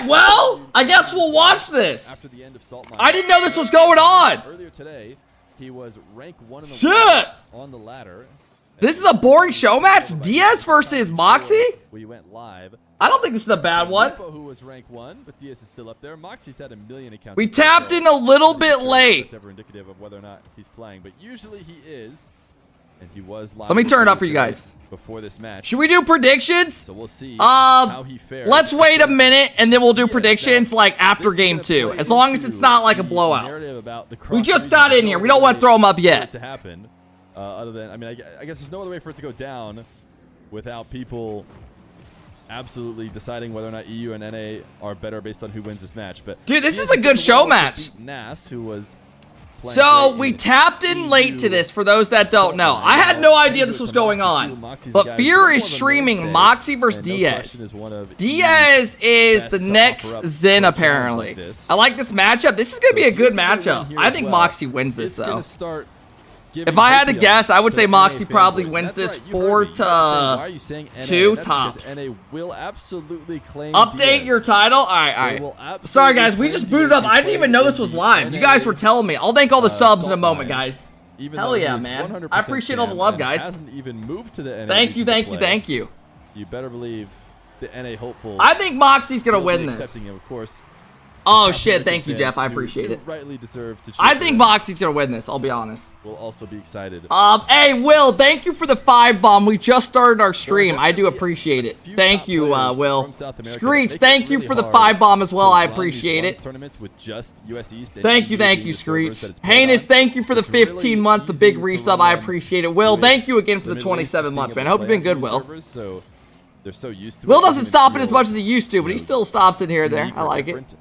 right, well, I guess we'll watch this. After the end of Salt Mine. I didn't know this was going on. Earlier today, he was rank 1 in the Shit. world on the ladder. This is a boring show match. Diaz versus MAWKZY? We went live. I don't think this is a bad one. Who was rank 1, but Diaz is still up there. MAWKZY's had a million accounts. We tapped in a little bit late. That's ever indicative of whether or not he's playing, but usually he is. And he was live. Let me turn it up for you guys. Before this match. Should we do predictions? So we'll see how he fares. Let's wait a minute and then we'll do predictions like after game 2. As long as it's not like a blowout. We just got in here. We don't want to throw them up yet. To happen. Other than, I mean, I guess there's no other way for it to go down without people absolutely deciding whether or not EU and NA are better based on who wins this match. But dude, this is a good show match. Nas, who was so we tapped in late to this for those that don't know. I had no idea this was going on. But Fear is streaming MAWKZY versus Diaz. Diaz is the next Zen apparently. I like this matchup. This is going to be a good matchup. I think MAWKZY wins this though. If I had to guess, I would say MAWKZY probably wins this 4-2 tops. Update your title? Alright. Sorry guys, we just booted up. I didn't even know this was live. You guys were telling me. I'll thank all the subs in a moment, guys. Hell yeah, man. I appreciate all the love, guys. Thank you. You better believe the NA hopefuls. I think MAWKZY's gonna win this. Of course. Oh shit, thank you, Jeff. I appreciate it. I think MAWKZY's gonna win this, I'll be honest. We'll also be excited. Hey, Will, thank you for the 5 bomb. We just started our stream. I do appreciate it. Thank you, Will. Screech, thank you for the 5 bomb as well. I appreciate it. Thank you, Screech. Heinous, thank you for the 15-month, the big resub. I appreciate it. Will, thank you again for the 27 months, man. I hope you've been good, Will. They're so used to Will doesn't stop it as much as he used to, but he still stops in here and there. I like it.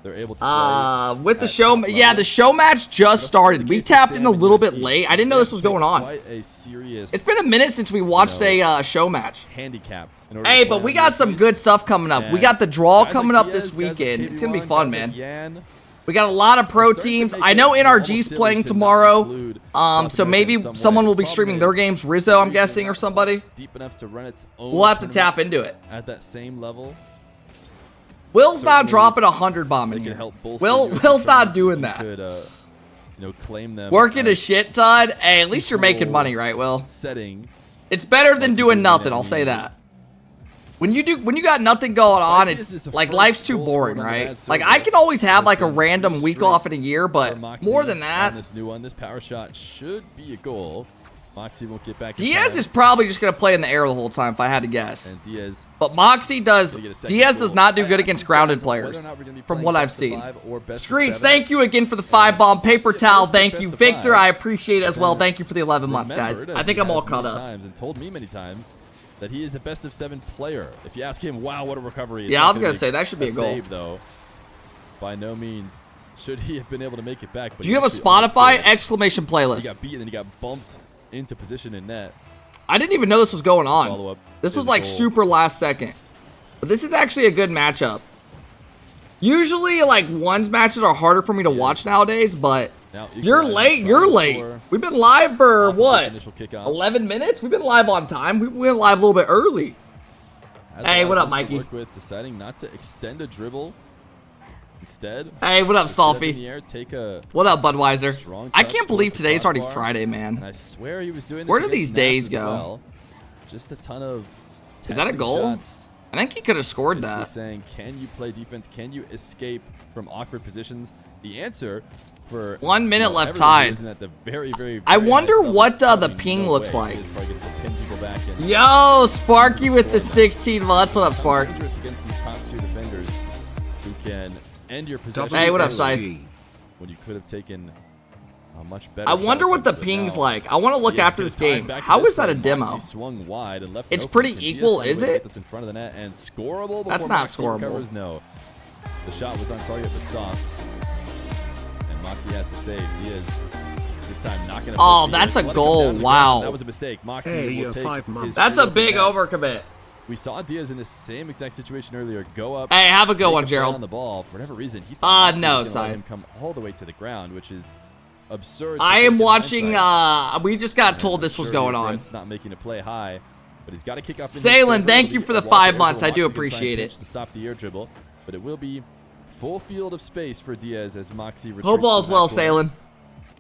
They're able to with the show, yeah, the show match just started. We tapped in a little bit late. I didn't know this was going on. It's been a minute since we watched a show match. Hey, but we got some good stuff coming up. We got the draw coming up this weekend. It's gonna be fun, man. We got a lot of pro teams. I know NRG's playing tomorrow. So maybe someone will be streaming their games. Rizzo, I'm guessing, or somebody. We'll have to tap into it. At that same level. Will's not dropping 100 bomb in here. Will's not doing that. Working a shit ton. Hey, at least you're making money, right, Will? It's better than doing nothing. I'll say that. When you got nothing going on, it's like life's too boring, right? Like I can always have like a random week off in a year, but more than that, this power shot should be a goal. MAWKZY won't get back. Diaz is probably just gonna play in the air the whole time, if I had to guess. But MAWKZY does. Diaz does not do good against grounded players, from what I've seen. Screech, thank you again for the 5 bomb. Paper towel, thank you. Victor, I appreciate it as well. Thank you for the 11 months, guys. I think I'm all caught up. And told me many times that he is a best of 7 player. If you ask him, wow, what a recovery! Yeah, I was gonna say that should be a goal. Save, though. By no means should he have been able to make it back. But do you have a Spotify exclamation playlist? He got beat and then he got bumped into position in net. I didn't even know this was going on. This was like super last second. But this is actually a good matchup. Usually like ones matches are harder for me to watch nowadays, but you're late. We've been live for what? 11 minutes? We've been live on time. We went live a little bit early. Hey, what up, Mikey? Deciding not to extend a dribble. Instead, hey, what up, Solfi? What up, Budweiser? I can't believe today's already Friday, man. I swear he was doing this. Where do these days go? Just a ton of. Is that a goal? Shots. I think he could have scored that. Saying, can you play defense? Can you escape from awkward positions? The answer for 1 minute left tied. I wonder what the ping looks like. Yo, Sparky with the 16 months. What up, Spark? Against these top 2 defenders who can end your possession. Hey, what up, Side? When you could have taken a much better. I wonder what the ping's like. I want to look after this game. How is that a demo? Swung wide and left it's pretty equal, is it? In front of the net and scoreable. That's not scoreable. No, the shot was on target but soft. And MAWKZY has to save. Diaz this time not gonna. Oh, that's a goal! Wow. That was a mistake. MAWKZY will take his. That's a big overcommit. We saw Diaz in the same exact situation earlier. Go up. Hey, have a good one, Gerald. On the ball for whatever reason. He thought no, let him come all the way to the ground, which is absurd. I am watching. We just got told this was going on. It's not making a play high, but he's got to kick off. Salen, thank you for the 5 months. I do appreciate it. To stop the air dribble. but it will be full field of space for Diaz as MAWKZY retreats. Hope all's well sailing.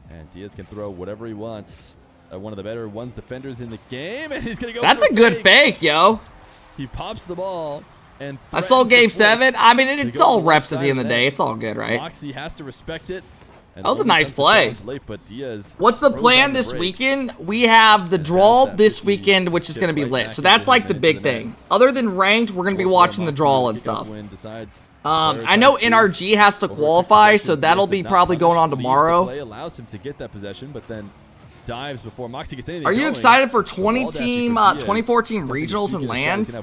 And Diaz can throw whatever he wants. One of the better ones defenders in the game, and he's gonna go. That's for a good fake, yo. He pops the ball and I saw game 7. I mean, it's all reps at the end of the day. It's all good, right? MAWKZY has to respect it. That was a nice play. Late, but Diaz What's the plan this weekend? We have the draw this weekend, which is going to be lit. So that's like the big thing. Other than ranked, we're going to be watching the draw and stuff. I know NRG has to qualify, so that'll be probably going on tomorrow. Allows him to get that possession, but then dives before MAWKZY gets anything. Are you excited for 2014 regionals and lands?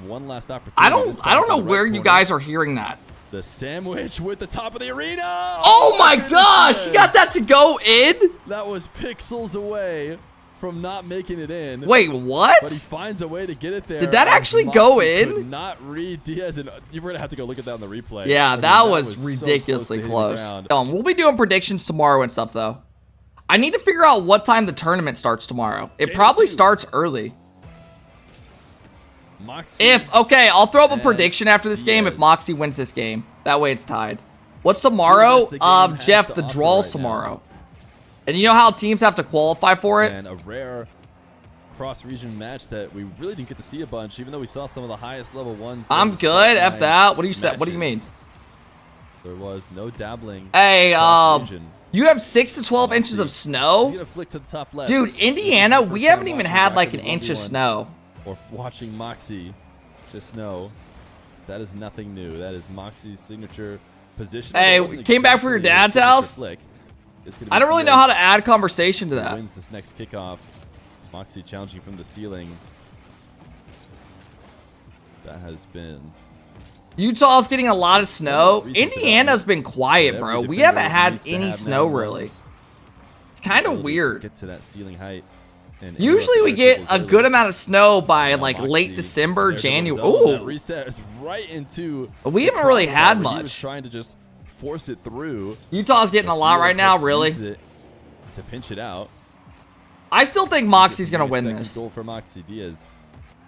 I don't know where you guys are hearing that. The sandwich with the top of the arena. Oh my gosh, you got that to go in? That was pixels away from not making it in. Wait, what? But he finds a way to get it there. Did that actually go in? Could not read Diaz, and you're gonna have to go look at that on the replay. Yeah, that was ridiculously close. We'll be doing predictions tomorrow and stuff though. I need to figure out what time the tournament starts tomorrow. It probably starts early. Okay, I'll throw up a prediction after this game if MAWKZY wins this game. That way it's tied. What's tomorrow? Jeff, the draw's tomorrow. And you know how teams have to qualify for it? And a rare cross-region match that we really didn't get to see a bunch, even though we saw some of the highest level ones. I'm good. F that. What do you say? What do you mean? There was no dabbling. Hey, you have 6 to 12 inches of snow? He's gonna flick to the top left. Dude, Indiana, we haven't even had like an inch of snow. Or watching MAWKZY, just know that is nothing new. That is MAWKZY's signature position. Hey, came back from your dad's house? I don't really know how to add conversation to that. Wins this next kickoff. MAWKZY challenging from the ceiling. That has been... Utah's getting a lot of snow. Indiana's been quiet, bro. We haven't had any snow, really. It's kind of weird. Get to that ceiling height. Usually we get a good amount of snow by like late December, January. Ooh, reset is right into. We haven't really had much. He was trying to just force it through. Utah's getting a lot right now, really. To pinch it out. I still think MAWKZY's gonna win this. Goal for MAWKZY. Diaz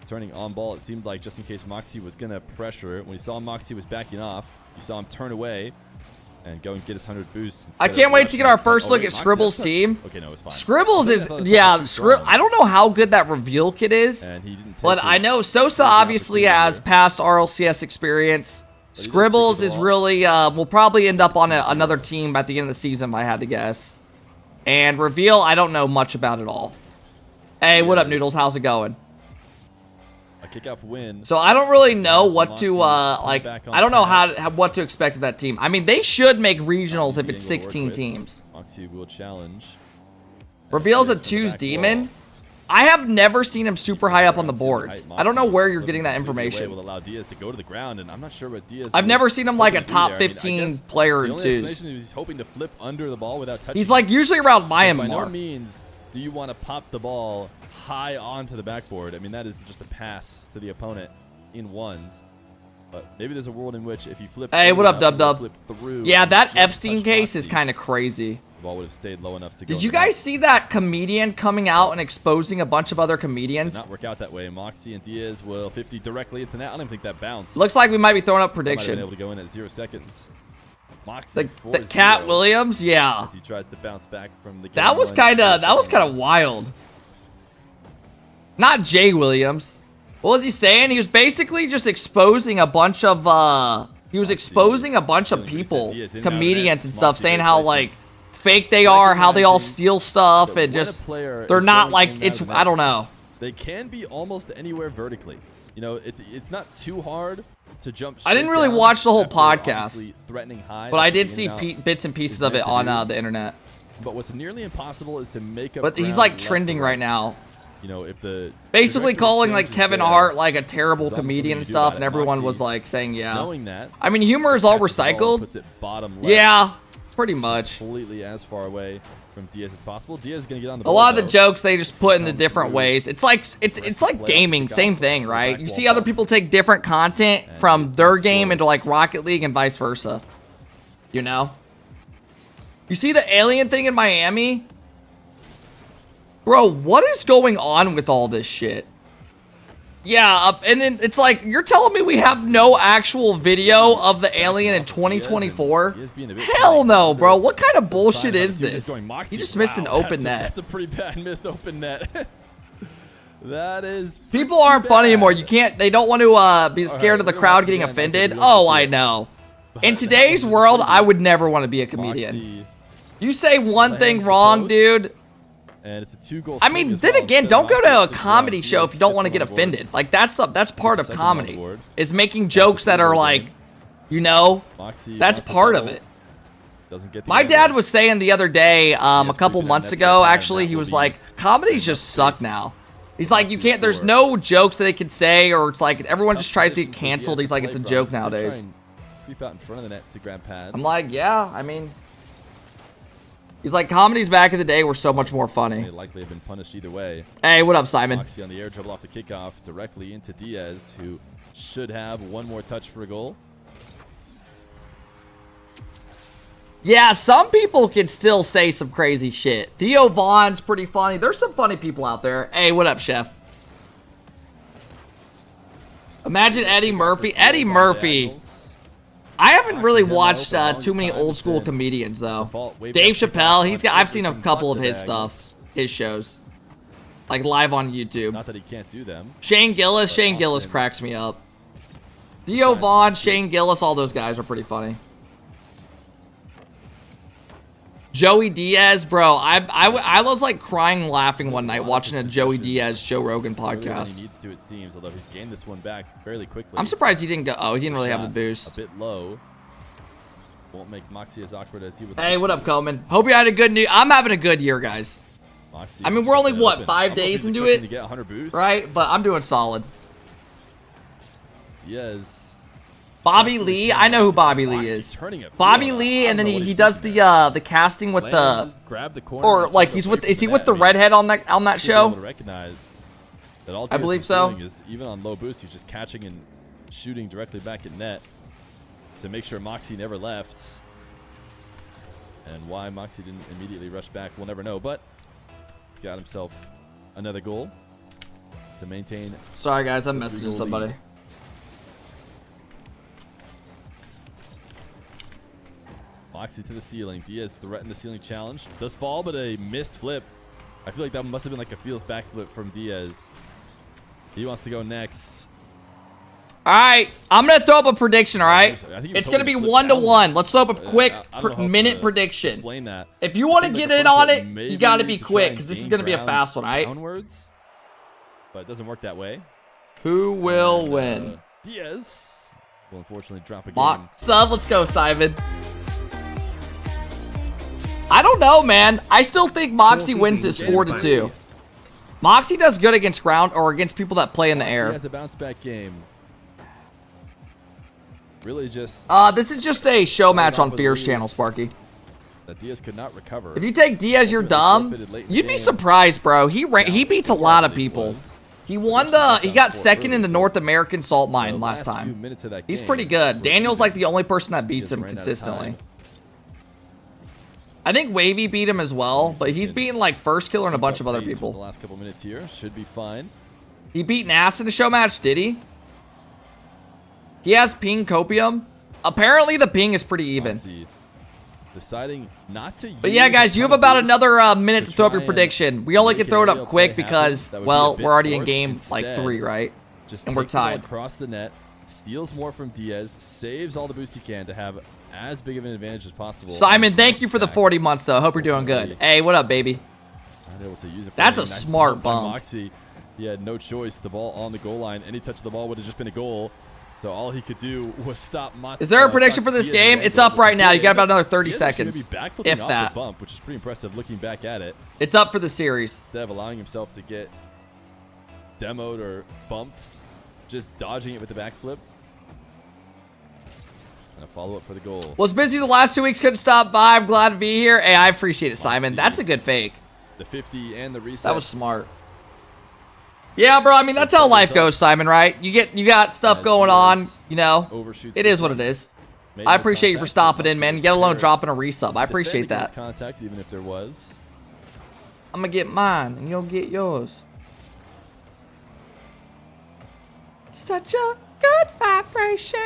turning on ball. It seemed like just in case MAWKZY was gonna pressure it. When you saw MAWKZY was backing off, you saw him turn away and go and get his 100 boosts. I can't wait to get our first look at Scribble's team. Okay, no, it's fine. Scribbles is, yeah, I don't know how good that reveal kit is, but I know Sosa obviously has past RLCS experience. Scribbles is really, will probably end up on another team at the end of the season if I had to guess. And reveal, I don't know much about at all. Hey, what up, Noodles? How's it going? Kickoff win. So I don't really know what to like. I don't know what to expect of that team. I mean, they should make regionals if it's 16 teams. MAWKZY will challenge. Reveals a 2's demon. I have never seen him super high up on the boards. I don't know where you're getting that information. Will allow Diaz to go to the ground, and I'm not sure what Diaz. I've never seen him like a top 15 player in 2's. He's hoping to flip under the ball without touching. He's like usually around Myanmar. By no means do you want to pop the ball high onto the backboard. I mean, that is just a pass to the opponent in ones. But maybe there's a world in which if you flip... Hey, what up, Dub? Yeah, that Epstein case is kind of crazy. The ball would have stayed low enough to go. Did you guys see that comedian coming out and exposing a bunch of other comedians? Did not work out that way. MAWKZY and Diaz will 50 directly into that. I don't even think that bounced. Looks like we might be throwing up prediction. Might have been able to go in at 0 seconds. MAWKZY the Cat Williams, yeah. As he tries to bounce back from the game. That was kind of wild. Not Jay Williams. What was he saying? He was basically just exposing a bunch of people, comedians and stuff, saying how like fake they are, how they all steal stuff, and just they're not like I don't know. They can be almost anywhere vertically. You know, it's not too hard to jump. I didn't really watch the whole podcast, threatening high, but I did see bits and pieces of it on the internet. But what's nearly impossible is to make up. But he's like trending right now. You know, if the basically calling like Kevin Hart like a terrible comedian and stuff, and everyone was like saying, yeah. Knowing that, I mean, humor is all recycled. Puts it bottom left, yeah, pretty much. Completely as far away from Diaz as possible. Diaz is gonna get on the ball. A lot of the jokes they just put into different ways. It's like gaming, same thing, right? You see other people take different content from their game into like Rocket League and vice versa. You know? You see the alien thing in Miami? Bro, what is going on with all this shit? Yeah, and then it's like, you're telling me we have no actual video of the alien in 2024? Hell no, bro. What kind of bullshit is this? He just missed an open net. That's a pretty bad missed open net. That is. People aren't funny anymore. You can't. They don't want to be scared of the crowd getting offended. Oh, I know. In today's world, I would never want to be a comedian. You say one thing wrong, dude. And it's a 2-goal. I mean, then again, don't go to a comedy show if you don't want to get offended. Like that's part of comedy. Is making jokes that are like, you know, that's part of it. My dad was saying the other day, a couple months ago, actually, he was like, comedies just suck now. He's like, you can't, there's no jokes that they can say, or it's like, everyone just tries to get canceled. He's like, it's a joke nowadays. Creep out in front of the net to grab pads. I'm like, yeah, I mean, he's like, comedies back in the day were so much more funny. They likely have been punished either way. Hey, what up, Simon? MAWKZY on the air, dribble off the kickoff directly into Diaz, who should have one more touch for a goal. Yeah, some people can still say some crazy shit. Theo Vaughn's pretty funny. There's some funny people out there. Hey, what up, Chef? Imagine Eddie Murphy. Eddie Murphy. I haven't really watched too many old school comedians though. Dave Chappelle, I've seen a couple of his stuff, his shows, like live on YouTube. Not that he can't do them. Shane Gillis cracks me up. Theo Vaughn, Shane Gillis, all those guys are pretty funny. Joey Diaz, bro, I was like crying laughing one night watching a Joey Diaz Joe Rogan podcast. He needs to, it seems, although he's gained this one back fairly quickly. I'm surprised he didn't go. Oh, he didn't really have the boost. A bit low. Won't make MAWKZY as awkward as he would. Hey, what up, Coleman? Hope you had a good new. I'm having a good year, guys. I mean, we're only what 5 days into it, to get 100 boosts. Right? But I'm doing solid. Yes. Bobby Lee, I know who Bobby Lee is. Bobby Lee, and then he does the casting with the or like he's with is he with the redhead on that show? I believe so. Even on low boost, he's just catching and shooting directly back at net to make sure MAWKZY never left. And why MAWKZY didn't immediately rush back, we'll never know. But he's got himself another goal to maintain. Sorry guys, I'm messaging somebody. MAWKZY to the ceiling. Diaz threatened the ceiling challenge. Does fall, but a missed flip. I feel like that must have been like a feels backflip from Diaz. He wants to go next. All right, I'm gonna throw up a prediction. All right, it's gonna be 1-1. Let's throw up a quick minute prediction. Explain that. If you want to get in on it, you got to be quick because this is gonna be a fast one. All right. Downwards, but it doesn't work that way. Who will win? Diaz will unfortunately drop a game. Sub, let's go, Simon. I don't know, man. I still think MAWKZY wins this 4-2. MAWKZY does good against ground or against people that play in the air. He has a bounce back game. Really just. This is just a show match on Fierce channel, Sparky. That Diaz could not recover. If you take Diaz, you're dumb. You'd be surprised, bro. He beats a lot of people. He won he got second in the North American Salt Mine last time. He's pretty good. Daniel's like the only person that beats him consistently. I think Wavy beat him as well, but he's beaten like Firstkiller and a bunch of other people. The last couple minutes here should be fine. He beat Nass in a show match, did he? He has ping copium. Apparently the ping is pretty even. Deciding not to. But yeah, guys, you have about another minute to throw up your prediction. We only can throw it up quick because, well, we're already in game like 3, right? And we're tied. Across the net, steals more from Diaz, saves all the boost he can to have as big of an advantage as possible. Simon, thank you for the 40 months, though. Hope you're doing good. Hey, what up, baby? That's a smart bump. MAWKZY, he had no choice. The ball on the goal line. Any touch of the ball would have just been a goal. So all he could do was stop. Is there a prediction for this game? It's up right now. You got about another 30 seconds, if that. Bump, which is pretty impressive looking back at it. It's up for the series. Instead of allowing himself to get demoed or bumped, just dodging it with the backflip. And a follow-up for the goal. Was busy the last 2 weeks, couldn't stop by. I'm glad to be here. Hey, I appreciate it, Simon. That's a good fake. The 50 and the reset. That was smart. Yeah, bro. I mean, that's how life goes, Simon, right? You got stuff going on, you know. It is what it is. I appreciate you for stopping in, man. Get alone dropping a resub. I appreciate that. Contact, even if there was. I'm going to get mine, and you'll get yours. Such a good vibration.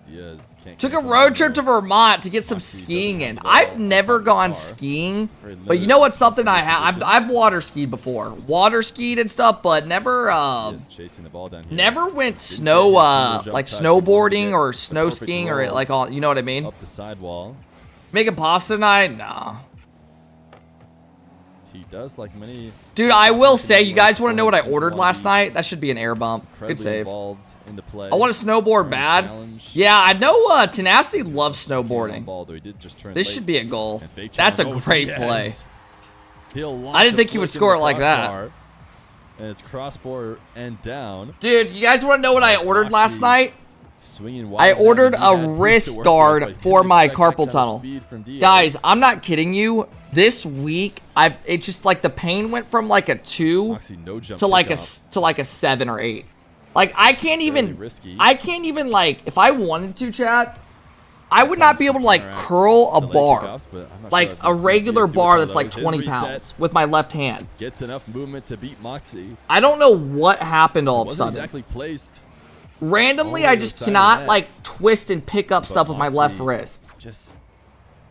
Diaz can't Took get a the road trip ball. to Vermont to get some MAWKZY skiing doesn't in. have the ball. I've never gone Star. skiing, Very but you know what's limited something I in this have? position. I've water skied before. Water skied and stuff, but never Diaz chasing the ball down here. never went Didn't snow get his single jump like touch. He wanted to snowboarding get or the snow perfect skiing or roll like all, you know what I mean? up the sidewall. Making pasta tonight? Nah. He does like many. Dude, I will say, you guys want want to know what I ordered last night? That should be an air bump. Good save. Involved in the play. I want to snowboard bad. Challenge. Yeah, I know Tenacity loves Just came on snowboarding. ball, though he did just turn This late. should be a goal. And fake That's a challenge. Oh, great Diaz. play. He'll launch I didn't a think he would flick score in it the like that. crossbar. And it's crossbar and down. Dude, you guys want to know what I ordered last MAWKZY night? Swinging I wide ordered down. a He had wrist boost to work guard with, but for didn't my expect that carpal kind of tunnel. speed from Diaz. Guys, I'm not kidding you. This week, it's just like the pain went from like a 2 MAWKZY no jump to like kickoff. a 7 or 8. Like I can't even risky. like if I wanted to, chat, I would not be able to like curl a Delay bar. kickoffs, but I'm not Like sure a if regular Diaz do bar with that's all like those. 20 His reset pounds with my left hand. Gets enough movement to beat MAWKZY. I don't know what happened all of a Wasn't sudden. exactly placed. Randomly, all I the just side of the cannot net. like twist and pick up But stuff with my left MAWKZY wrist. Just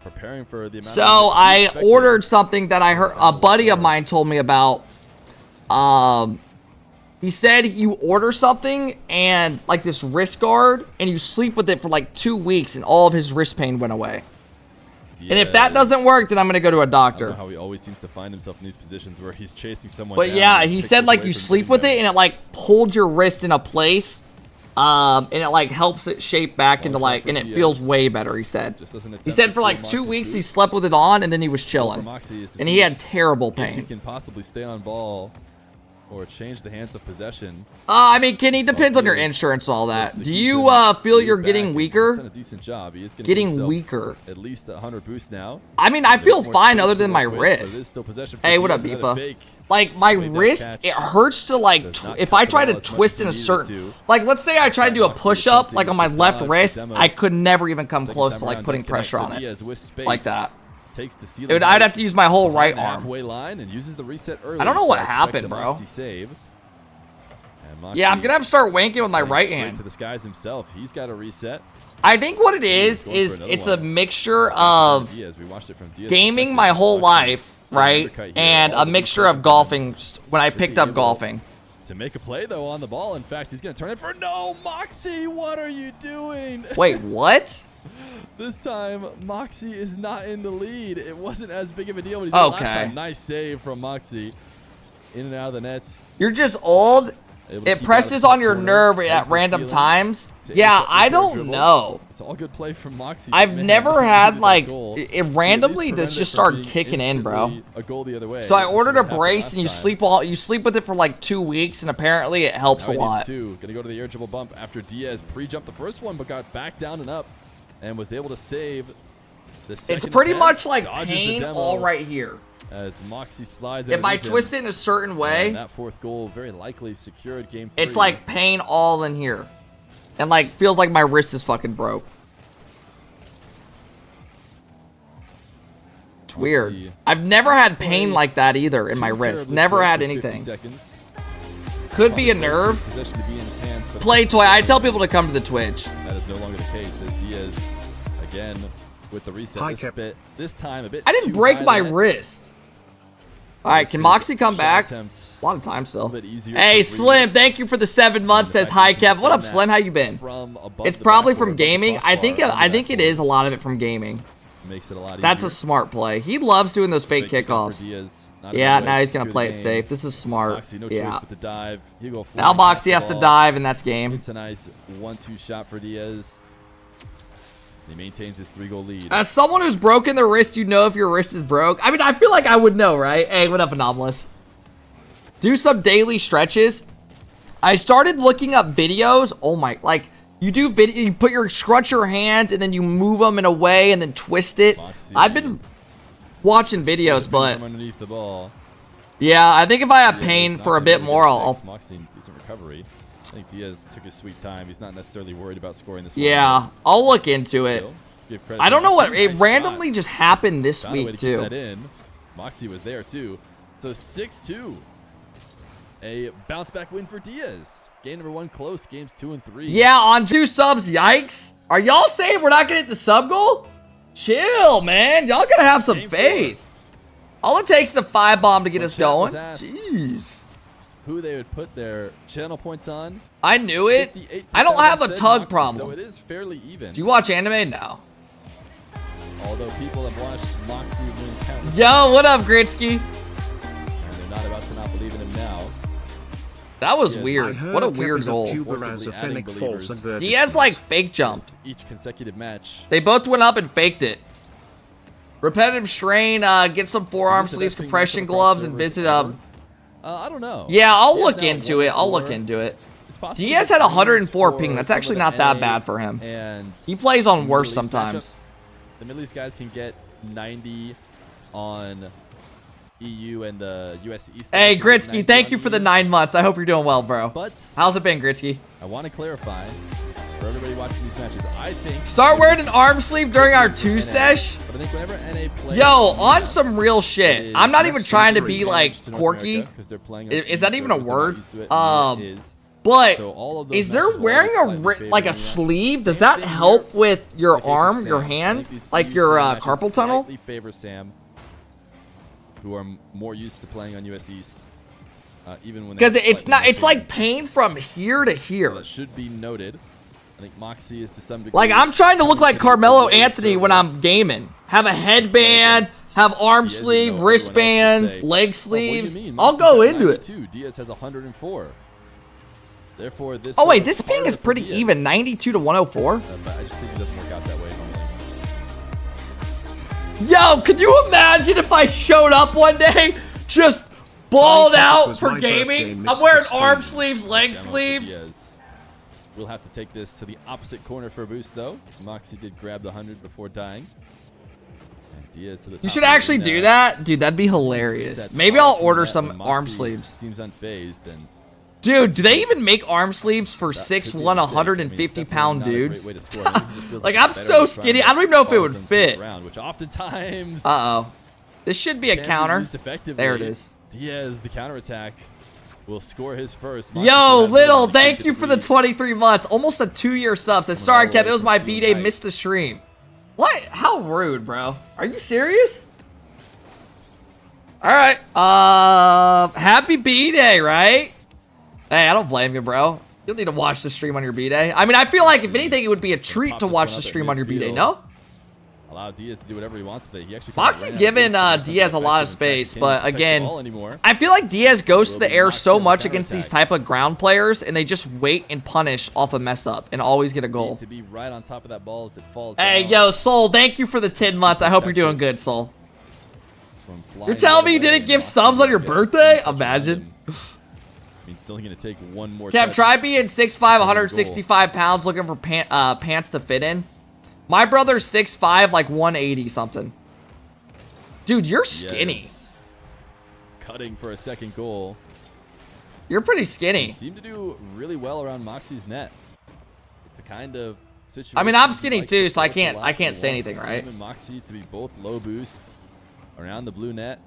preparing for the amount So of I expected. ordered something that I heard a buddy of mine told me about. He said you order something and like this wrist guard and you sleep with it for like 2 weeks and all of his wrist pain went away. And if that doesn't work, then I'm gonna go to a I don't doctor. know how he always seems to find himself in these positions where he's chasing someone But down yeah, and he picks said his like way you from sleep getting with them. it and it like holds your wrist in a place. And it like helps it shape back into shot like, for and it Diaz. feels way better, he said. Just doesn't He attempt said to for like steal 2 MAWKZY's weeks he boost. slept with it on and then he was For chilling. MAWKZY is to And see he had terrible if he pain. can possibly stay on ball or change the hands of possession. I mean, Kenny, depends on your Diaz insurance and all wants that. to Do keep you him feel lead you're back, getting and weaker? He's done a decent job. He is gonna give Getting himself weaker. At least 100 boost now. I mean, I A bit feel more fine space other to than my work with, but it is wrist. still possession for Hey, what Diaz. up, Another Bifa? fake. Like, my Way back wrist, catch. it hurts to, like, Does not if cut I the try ball to as much twist as in he a needed certain... to. Like, let's say I try to do a MAWKZY push-up, like, attempting on my to left dodge wrist, the demo. I could never even come Second close time to, like, around putting disconnects, pressure so on it. Diaz with space Like that. Takes the stealing Dude, height I'd have to use my whole right behind the arm. halfway line and uses the reset early. I don't know so what expect happened, a bro. MAWKZY save. And Yeah, I'm MAWKZY gonna have to start wanking with my going right straight hand. to the skies himself. He's got a reset. I think what it is going for another it's one. a mixture of Diaz. We watched it from Diaz gaming perspective. my whole MAWKZY life, with an right? undercut here. And All a the mixture boost of from golfing when I Should picked be up able golfing. to make a play though on the ball. In fact, he's gonna turn it for no. MAWKZY, what are you doing? Wait, what? This time, MAWKZY is not in the lead. It wasn't as big of a deal, but he did last Okay. time. Nice save from MAWKZY. In and out of the nets. You're just old. Able to It keep presses out of on the your corner, nerve heads at the random ceiling times. to Yeah, intercept I the don't dribble. know. It's all good play from MAWKZY. I've Man, never he had needed that like goal. it He at least randomly prevented this it just from started being kicking in, bro. instantly a goal the other way. So I which is ordered what a happened brace last and you time. sleep with it for like 2 weeks and apparently it helps Now a he needs lot. two. Gonna go to the air dribble bump after Diaz pre-jumped the first one, but got back down and up, and was able to save the second. It's pretty attempt. much like Dodges the pain demo all right here. As MAWKZY slides. If I underneath him. twist it in a certain way, And that fourth goal very likely secured game 3. it's like pain all in here. And like feels like my wrist is fucking broke. It's weird. see. I've never had pain like that either in my Too wrist. terribly Never close had with 50 anything. seconds. Could be a Probably nerve. possession to be in his hands, but Play toy. I tell people to come to the Twitch. that is no longer the case as Diaz again with the reset. This time a bit. I didn't too break high my to net. wrist. All right, can MAWKZY come Shot back? attempts A lot of time still. a little bit easier Hey, to read. Slim, thank you for the 7 months. Says hi, Kev. What up, From Slim? that- How you been? from above It's the probably backboard from with the gaming. I think crossbar on the it is a lot of it from gaming. backboard. Makes it a lot That's a easier. smart play. He loves doing those fake Fake kickoff for kickoffs. Diaz. Not Yeah, enough now way he's to gonna secure play the it game. safe. This is smart. MAWKZY, no Yeah. choice but to dive. He'll go Now flying past MAWKZY the has to ball. dive, and that's game. It's a nice 1-2 shot for Diaz. He maintains his 3-goal lead. As someone who's broken their wrist, you know if your wrist is broke. I mean, I feel like I would know, right? Hey, what up, Anomalous? Do some daily stretches. I started looking up videos. Oh my, like you do video, you put your scrunch your hands and then you move them in a way and then twist it. MAWKZY. I've been watching videos, but From underneath the ball. yeah, I think if I have Diaz pain not for a gonna bit get more, I'll MAWKZY, decent recovery. I think Diaz took his sweet time. He's not necessarily worried about scoring this yeah, one. I'll look into it. Still, give credit I to don't know what MAWKZY. it Nice randomly shot. just happened this Found a way week to keep that too. in. MAWKZY was there too. So 6-2. A bounce back win for Diaz. Game number 1 close. Games 2 and 3. Yeah, on 2 subs. Yikes. Are y'all saying we're not gonna hit the sub goal? Chill, man. Y'all gotta have some faith. All it takes is a 5 bomb to get us going. Jeez. Who they would put their channel points on? I knew it. I don't have a tug MAWKZY, problem. So it is fairly even. Do you watch anime? No. Although people have watched MAWKZY win countless. Yo, what up, Gritsky? And they're not about to not believe in him now. That was weird. What a weird goal. Diaz like fake jumped. Each consecutive match. They both went up and faked it. Repetitive strain, get some forearm sleeves, compression gloves, and visit I don't know. Yeah, I'll look into it. I'll look into it. Diaz had 104 ping. That's actually not that bad for him. And he plays on worse sometimes. The Middle East guys can get 90 on EU and the US East. Hey, Gritsky, thank you for the 9 months. I hope you're doing well, bro. But how's it been, Gritsky? I want to clarify for everybody watching these matches. I think start wearing an arm sleeve during our 2 sesh. But I think whenever NA plays, yo, on some real shit. I'm not even trying to be like quirky. Is that even a word? But is there wearing a sleeve? Does that help with your arm, your hand, like your carpal tunnel? Favor Sam, who are more used to playing on US East, even when because it's not. It's like pain from here to here. So that should be noted. I think MAWKZY is to some degree. Like I'm trying to look like Carmelo Anthony when I'm gaming. Have a headband, have arm sleeve, wristbands, leg sleeves. I'll go into it. Diaz has 104. Therefore, this. Oh wait, this ping is pretty even, 92 to 104. I just think it doesn't work out that way normally. Yo, could you imagine if I showed up one day, just balled out for gaming? I'm wearing arm sleeves, leg sleeves. We'll have to take this to the opposite corner for a boost, though. So MAWKZY did grab the 100 before dying. And Diaz to the top. You should actually do that, dude. That'd be hilarious. Maybe I'll order some arm sleeves. Seems unfazed and. Dude, do they even make arm sleeves for 6'1", 150-pound dudes? Like, I'm so skinny. I don't even know if it would fit. Which oftentimes. Uh-oh. This should be a counter. There it is. Diaz, the counterattack, will score his first. Yo, Little, thank you for the 23 months. Almost a 2-year sub. Says, sorry, Kev, it was my B-Day. Missed the stream. What? How rude, bro. Are you serious? All right. Happy B-Day, right? Hey, I don't blame you, bro. You'll need to watch the stream on your B-Day. I mean, I feel like, if anything, it would be a treat to watch the stream on your B-Day, no? Allow Diaz to do whatever he wants with it. He actually MAWKZY's given Diaz a lot of space, but again, I feel like Diaz goes to the air so much against these type of ground players, and they just wait and punish off a mess up and always get a goal. To be right on top of that ball as it falls hey, down. yo, Soul, thank you for the 10 months. I hope you're doing good, Soul. You're telling me you didn't give subs on your birthday? Imagine. I mean, still going to take one more. Kev, try being 6'5", 165 pounds, looking for pants to fit in. My brother's 6'5", like 180 something. Dude, you're skinny. Yes. Cutting for a second goal. You're pretty skinny. You seem to do really well around MAWKZY's net. It's the kind of situation. I mean, I'm skinny too, so I can't say anything, right? MAWKZY to be both low boost around the blue net.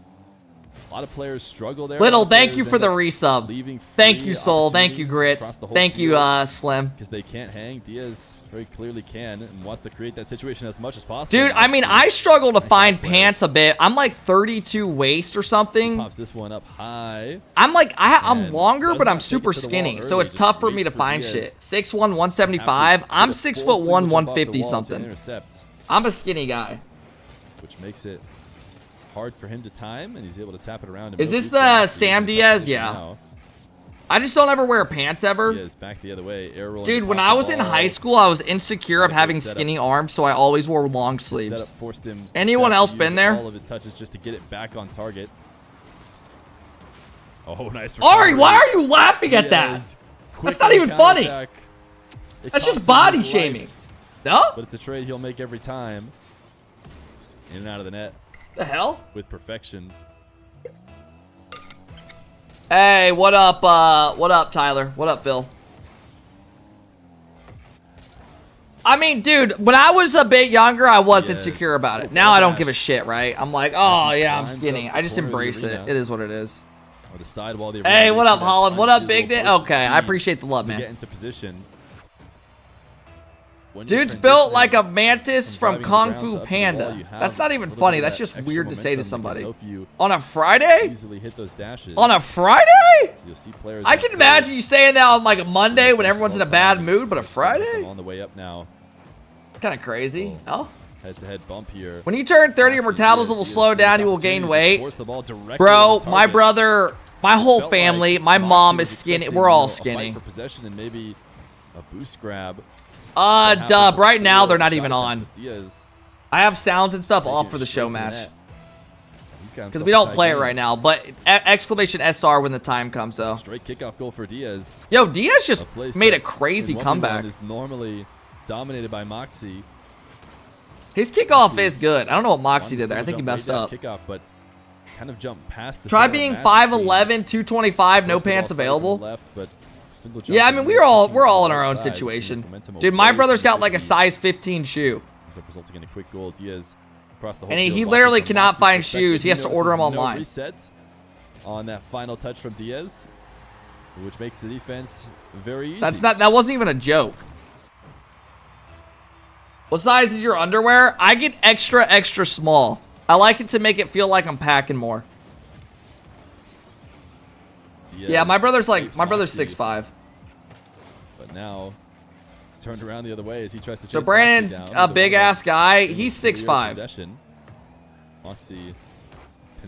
A lot of players struggle there. Little, thank you for the resub. Thank you, Soul. Thank you, Grits. Thank you, Slim. Because they can't hang. Diaz very clearly can and wants to create that situation as much as possible. Dude, I mean, I struggle to find pants a bit. I'm like 32 waist or something. Pops this one up high. I'm like, I'm longer, but I'm super skinny, so it's tough for me to find shit. 6'1", 175. I'm 6'1", 150 something. I'm a skinny guy. Which makes it hard for him to time, and he's able to tap it around. Is this the Sam Diaz? Yeah. I just don't ever wear pants ever. Diaz back the other way. Dude, when I was in high school, I was insecure of having skinny arms, so I always wore long sleeves. Anyone else been there? All of his touches just to get it back on target. Oh, nice. Ari, why are you laughing at that? That's not even funny. That's just body shaming. No? But it's a trade he'll make every time. In and out of the net. The hell? With perfection. Hey, what up, Tyler? What up, Phil? I mean, dude, when I was a bit younger, I was insecure about it. Now I don't give a shit, right? I'm like, oh, yeah, I'm skinny. I just embrace it. It is what it is. or the side wall. Hey, what up, Holland? What up, Big Dick? Okay, I appreciate the love, man. Get into position. Dude's built like a mantis from Kung Fu Panda. That's not even funny. That's just weird to say to somebody. On a Friday? Easily hit those dashes. On a Friday? So you'll see players I can imagine you saying that on like a Monday when everyone's in a bad mood, but a Friday? On the way up now. Kind of crazy. Oh. Head-to-head bump here. When you turn 30, your metabolism will slow down. You will gain weight. Bro, my brother, my whole family, my mom is skinny. We're all skinny. For possession and maybe a boost grab. Dub. Right now, they're not even on. I have sounds and stuff off for the show match. Because we don't play it right now. But exclamation SR when the time comes, though. Straight kickoff goal for Diaz. Yo, Diaz just made a crazy comeback. Is normally dominated by MAWKZY. His kickoff is good. I don't know what MAWKZY did there. I think he messed up. Kickoff, but kind of jumped past the Try being 5'11", 225, no pants available. Yeah, I mean we're all in our own situation. Dude, my brother's got like a size 15 shoe. Resulting in a quick goal. Diaz across the whole and he literally cannot find shoes. He has to order them online. Resets on that final touch from Diaz, which makes the defense very easy. That wasn't even a joke. What size is your underwear? I get extra small. I like it to make it feel like I'm packing more. Yeah, my brother's 6'5". But now it's turned around the other way as he tries to chase So Brandon's a big ass guy. He's 6'5". MAWKZY.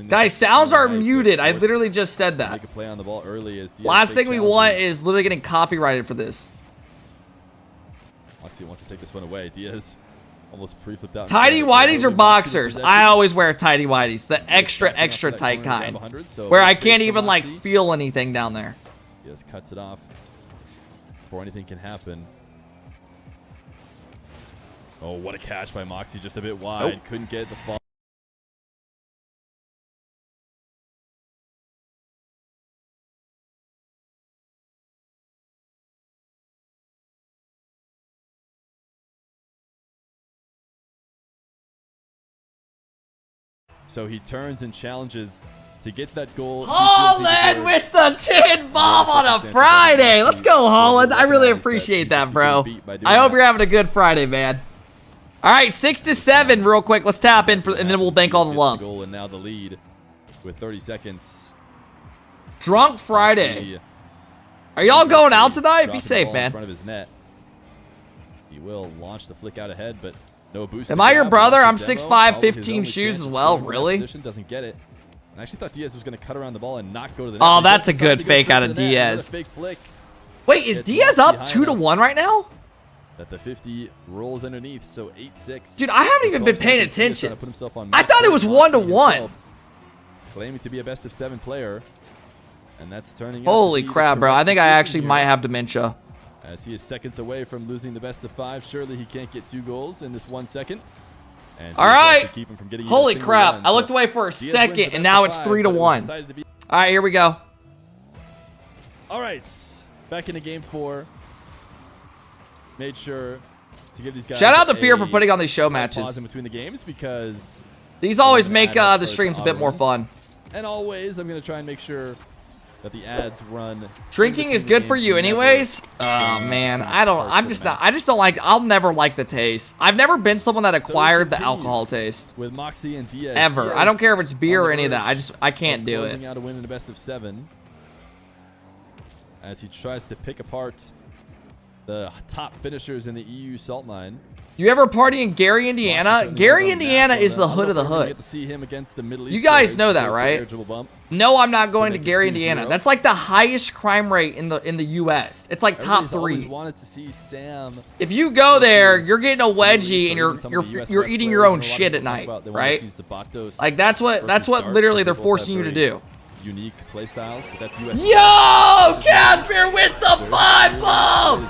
Guys, sounds are muted. I literally just said that. Make a play on the ball early as last thing we want is literally getting copyrighted for this. MAWKZY wants to take this one away. Diaz almost pre-flipped out. Tidy whities or boxers? I always wear tidy whities, the extra tight kind, where I can't even like feel anything down there. Diaz cuts it off before anything can happen. Oh, what a catch by MAWKZY, just a bit wide. Nope. Couldn't get the fall. So he turns and challenges to get that goal. Holland with the tin bomb on a Friday. Let's go, Holland. I really appreciate that, bro. I hope you're having a good Friday, man. All right, 6-7 real quick. Let's tap in, and then we'll thank all the love. Goal and now the lead with 30 seconds. Drunk Friday. Are y'all going out tonight? Be safe, man. In front of his net. He will launch the flick out ahead, but no boost. Am I your brother? I'm 6'5", 15 shoes as well. Really? Doesn't get it. I actually thought Diaz was going to cut around the ball and not go to the net. Oh, that's a good fake out of Diaz. Fake flick. Wait, is Diaz up 2-1 right now? That the 50 rolls underneath, so 8-6. Dude, I haven't even been paying attention. I thought it was 1-1. Claiming to be a best of 7 player, and that's turning. Holy crap, bro! I think I actually might have dementia. As he is seconds away from losing the best of 5, surely he can't get 2 goals in this 1 second. And all right. Holy crap! I looked away for a second, and now it's 3-1. All right, here we go. All right, back into game 4. Made sure to give these guys. Shout out to Fear for putting on these show matches. Pause in between the games because these always make the streams a bit more fun. And always, I'm gonna try and make sure that the ads run. Drinking is good for you anyways. Oh man, I just don't like. I'll never like the taste. I've never been someone that acquired the alcohol taste with MAWKZY and Diaz ever. I don't care if it's beer or any of that. I can't do it. Closing out a win in the best of 7 as he tries to pick apart the top finishers in the EU salt line. You ever party in Gary, Indiana? Gary, Indiana is the hood of the hood. Get to see him against the Middle East. You guys know that, right? No, I'm not going to Gary, Indiana. That's like the highest crime rate in the U.S. It's like top 3. Wanted to see Sam. If you go there, you're getting a wedgie and you're eating your own shit at night, right? Like that's what literally they're forcing you to do. Unique playstyles, but that's US. Yo, Casper with the 5 bomb.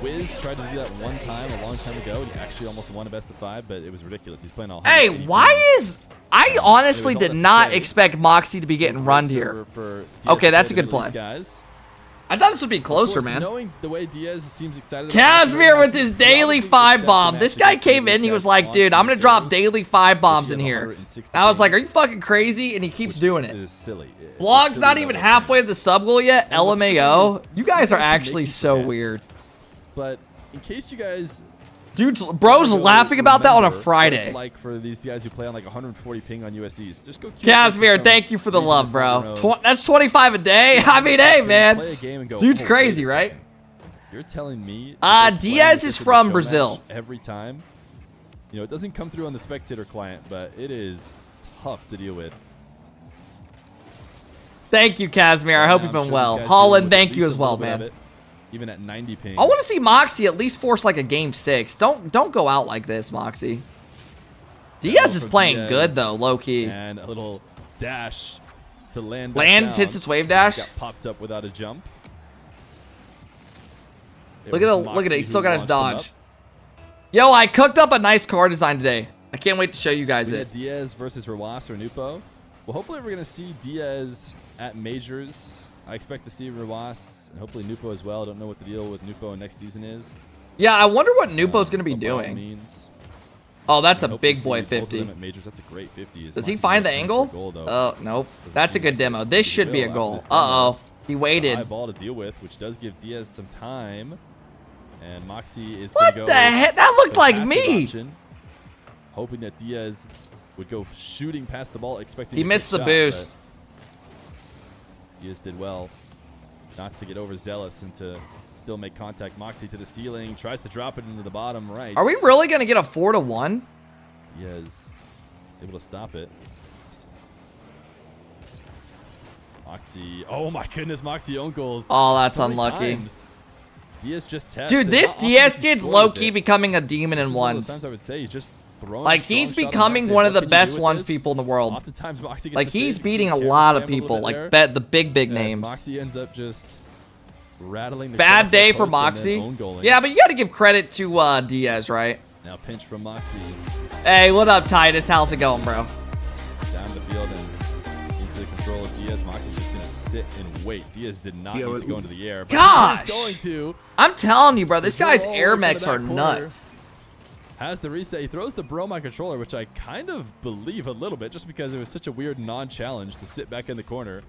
Wiz tried to do that one time a long time ago. He actually almost won a best of 5, but it was ridiculous. He's playing all. Hey, why is I honestly did not expect MAWKZY to be getting run here. Okay, that's a good play. I thought this would be closer, course, man. Knowing the way Diaz seems excited. Casimir with his daily 5 bomb. This guy came in. He was like, dude, I'm going to drop daily 5 bombs in here. And I was like, are you fucking crazy? And he keeps doing it. Silly. Vlog's not even halfway to the sub goal yet. LMAO. You guys are actually so weird. But in case you guys... Dude, bro's laughing about that on a Friday. It's like for these guys who play on like 140 ping on USCs. Just go. Casimir, thank you for the love, bro. That's 25 a day. I mean, hey, man. Dude's crazy, right? You're telling me? Diaz is from Brazil. Every time, you know, it doesn't come through on the spectator client, but it is tough to deal with. Thank you, Casimir. I hope you've been well. Holland, thank you as well, man. Even at 90 ping. I want to see MAWKZY at least force like a game 6. Don't go out like this, MAWKZY. Diaz is playing good though, low key. And a little dash to land. Lands, hits its wave dash. Got popped up without a jump. Look at it. He still got his dodge. Yo, I cooked up a nice car design today. I can't wait to show you guys it. Diaz versus Rawas or Nupo. Well, hopefully we're gonna see Diaz at majors. I expect to see Rawas and hopefully Nupo as well. I don't know what the deal with Nupo next season is. Yeah, I wonder what Nupo's going to be doing. Oh, that's a big boy 50. That's a great 50. Does he find the angle? Oh, nope. That's a good demo. This should be a goal. Uh-oh. He waited. High ball to deal with, which does give Diaz some time. And MAWKZY is going to go. What the heck? That looked like me. Option, hoping that Diaz would go shooting past the ball, expecting he missed the boost. Diaz did well not to get overzealous and to still make contact. MAWKZY to the ceiling, tries to drop it into the bottom right. Are we really going to get a 4-1? Diaz able to stop it. MAWKZY, oh my goodness, MAWKZY own goals. Oh, that's unlucky. Diaz just tests. Dude, this Diaz kid's low-key becoming a demon in ones. I would say he's just like, he's becoming one of the best ones people in the world. Like, he's beating a lot of people, like the big names. MAWKZY ends up just rattling the bad day for MAWKZY. Yeah, but you got to give credit to Diaz, right? Now pinch from MAWKZY. Hey, what up, Titus? How's it going, bro? Down the field and into the control of Diaz. MAWKZY's just going to sit and wait. Diaz did not need to go into the air. Gosh! Going to. I'm telling you, bro, this guy's air mechs are nuts. Has the reset. He throws the bro my controller, which I kind of believe a little bit, just because it was such a weird non-challenge to sit back in the corner.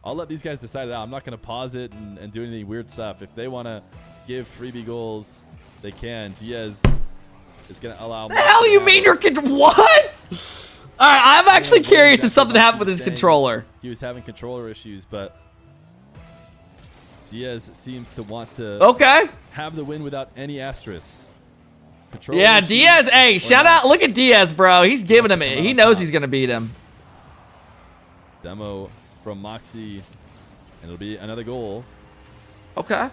I'll let these guys decide it out. I'm not going to pause it and do any weird stuff. If they want to give freebie goals, they can. Diaz is going to allow... The hell you mean you're... What? All right, I'm actually curious if something happened with his controller. He was having controller issues, but Diaz seems to want to have the win without any asterisks. Yeah, Diaz. Hey, shout out. Look at Diaz, bro. He's giving him it. He knows he's going to beat him. Demo from MAWKZY, and it'll be another goal. Okay.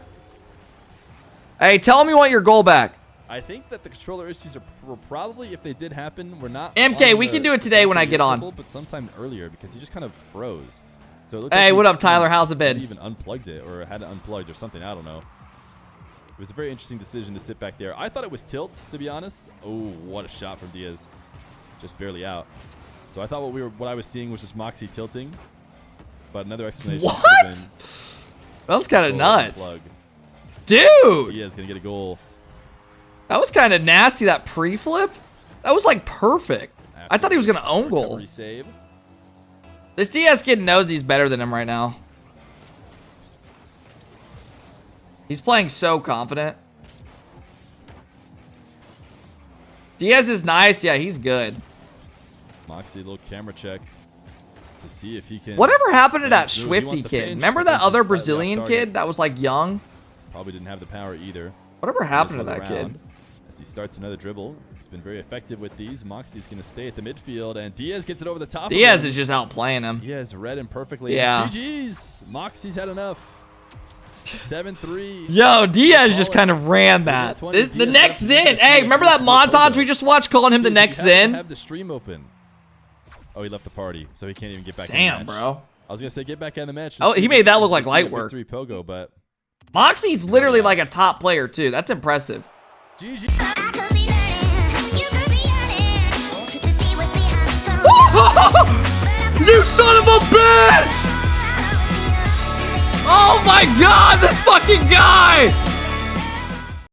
Hey, tell me you want your goal back. I think that the controller issues were probably, if they did happen, were not... MK, we can do it today when I get on. But sometime earlier, because he just kind of froze. So it hey, like what up, Tyler? How's it been? He even unplugged it, or had it unplugged or something. I don't know. It was a very interesting decision to sit back there. I thought it was tilt, to be honest. Oh, what a shot from Diaz. Just barely out. So I thought what I was seeing was just MAWKZY tilting. But another explanation. What? That was kind of nuts. Dude! Diaz gonna get a goal. That was kind of nasty, that pre-flip. That was like perfect. I thought he was gonna own goal. Save. This Diaz kid knows he's better than him right now. He's playing so confident. Diaz is nice. Yeah, he's good. MAWKZY, a little camera check to see if he can... Whatever happened to that Swifty kid? Remember that other Brazilian kid that was like young? Probably didn't have the power either. Whatever happened to that kid? As he starts another dribble. He's been very effective with these. MAWKZY's going to stay at the midfield, and Diaz gets it over the top. Diaz is just outplaying him. Diaz read him perfectly. Yeah. GG's. MAWKZY's had enough. 7-3. Yo, Diaz just kind of ran that. The next ZEN. Hey, remember that montage we just watched calling him the next ZEN? Have the stream open. Oh, he left the party, so he can't even get back in the match. Damn, bro. I was going to say, get back in the match. Oh, he made that look like light work. Pogo, but MAWKZY's literally like a top player, too. That's impressive. GG. You son of a bitch! Oh my god, this fucking guy!